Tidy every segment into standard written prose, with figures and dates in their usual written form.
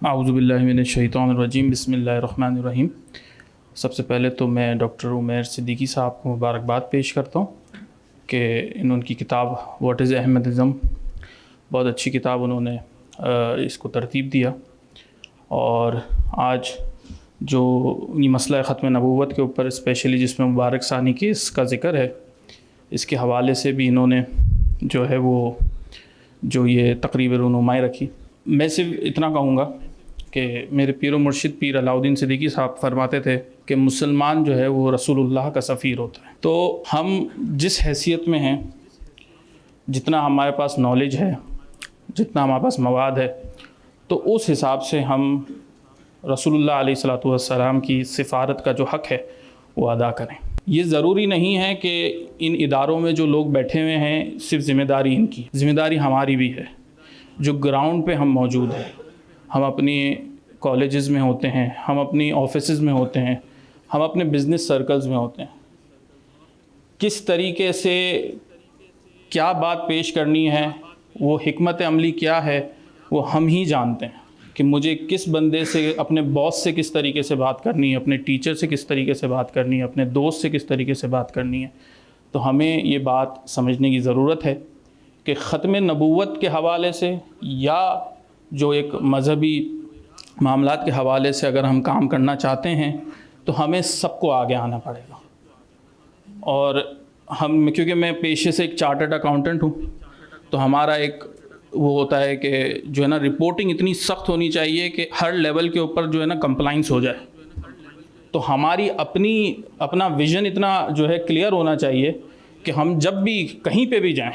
اعوذ باللہ من الشیطان الرجیم، بسم اللہ الرحمن الرحیم۔ سب سے پہلے تو میں ڈاکٹر عمیر صدیقی صاحب کو مبارکباد پیش کرتا ہوں کہ ان کی کتاب واٹ از احمدزم، بہت اچھی کتاب انہوں نے اس کو ترتیب دیا، اور آج جو یہ مسئلہ ختم نبوت کے اوپر اسپیشلی جس میں مبارک ثانی کیس کا ذکر ہے، اس کے حوالے سے بھی انہوں نے جو ہے وہ جو یہ تقریب رونمائی رکھی۔ میں صرف اتنا کہوں گا کہ میرے پیر و مرشد پیر علاؤالدین صدیقی صاحب فرماتے تھے کہ مسلمان جو ہے وہ رسول اللہ کا سفیر ہوتا ہے۔ تو ہم جس حیثیت میں ہیں، جتنا ہمارے پاس نالج ہے، جتنا ہمارے پاس مواد ہے، تو اس حساب سے ہم رسول اللہ علیہ والسلام کی سفارت کا جو حق ہے وہ ادا کریں۔ یہ ضروری نہیں ہے کہ ان اداروں میں جو لوگ بیٹھے ہوئے ہیں صرف ذمہ داری ان کی، ذمہ داری ہماری بھی ہے۔ جو گراؤنڈ پہ ہم موجود ہیں، ہم اپنی کالجز میں ہوتے ہیں، ہم اپنی آفیسز میں ہوتے ہیں، ہم اپنے بزنس سرکلز میں ہوتے ہیں، کس طریقے سے کیا بات پیش کرنی ہے، وہ حکمت عملی کیا ہے، وہ ہم ہی جانتے ہیں کہ مجھے کس بندے سے، اپنے باس سے کس طریقے سے بات کرنی ہے، اپنے ٹیچر سے کس طریقے سے بات کرنی ہے، اپنے دوست سے کس طریقے سے بات کرنی ہے۔ تو ہمیں یہ بات سمجھنے کی ضرورت ہے کہ ختم نبوت کے حوالے سے یا جو ایک مذہبی معاملات کے حوالے سے اگر ہم کام کرنا چاہتے ہیں تو ہمیں سب کو آگے آنا پڑے گا۔ اور کیونکہ میں پیشے سے ایک چارٹرڈ اکاؤنٹنٹ ہوں، تو ہمارا ایک وہ ہوتا ہے کہ جو ہے نا رپورٹنگ اتنی سخت ہونی چاہیے کہ ہر لیول کے اوپر جو ہے نا کمپلائنس ہو جائے۔ تو ہماری اپنا ویژن اتنا جو ہے کلیئر ہونا چاہیے کہ ہم جب بھی کہیں پہ بھی جائیں،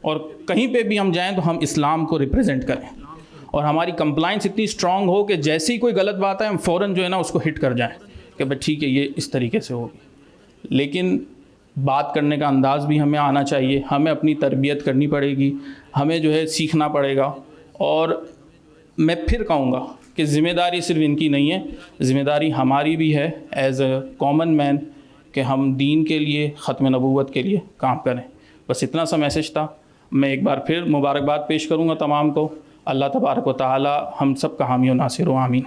اور کہیں پہ بھی ہم جائیں تو ہم اسلام کو ریپرزینٹ کریں، اور ہماری کمپلائنس اتنی اسٹرانگ ہو کہ جیسے ہی کوئی غلط بات ہے ہم فوراً جو ہے نا اس کو ہٹ کر جائیں کہ بھائی ٹھیک ہے یہ اس طریقے سے ہوگی۔ لیکن بات کرنے کا انداز بھی ہمیں آنا چاہیے، ہمیں اپنی تربیت کرنی پڑے گی، ہمیں جو ہے سیکھنا پڑے گا۔ اور میں پھر کہوں گا کہ ذمہ داری صرف ان کی نہیں ہے، ذمہ داری ہماری بھی ہے ایز اے کامن مین کہ ہم دین کے لیے، ختم نبوت کے لیے کام کریں۔ بس اتنا سا میسج تھا۔ میں ایک بار پھر مبارکباد پیش کروں گا تمام کو۔ اللہ تبارک و تعالی ہم سب کا حامی و ناصر و آمین۔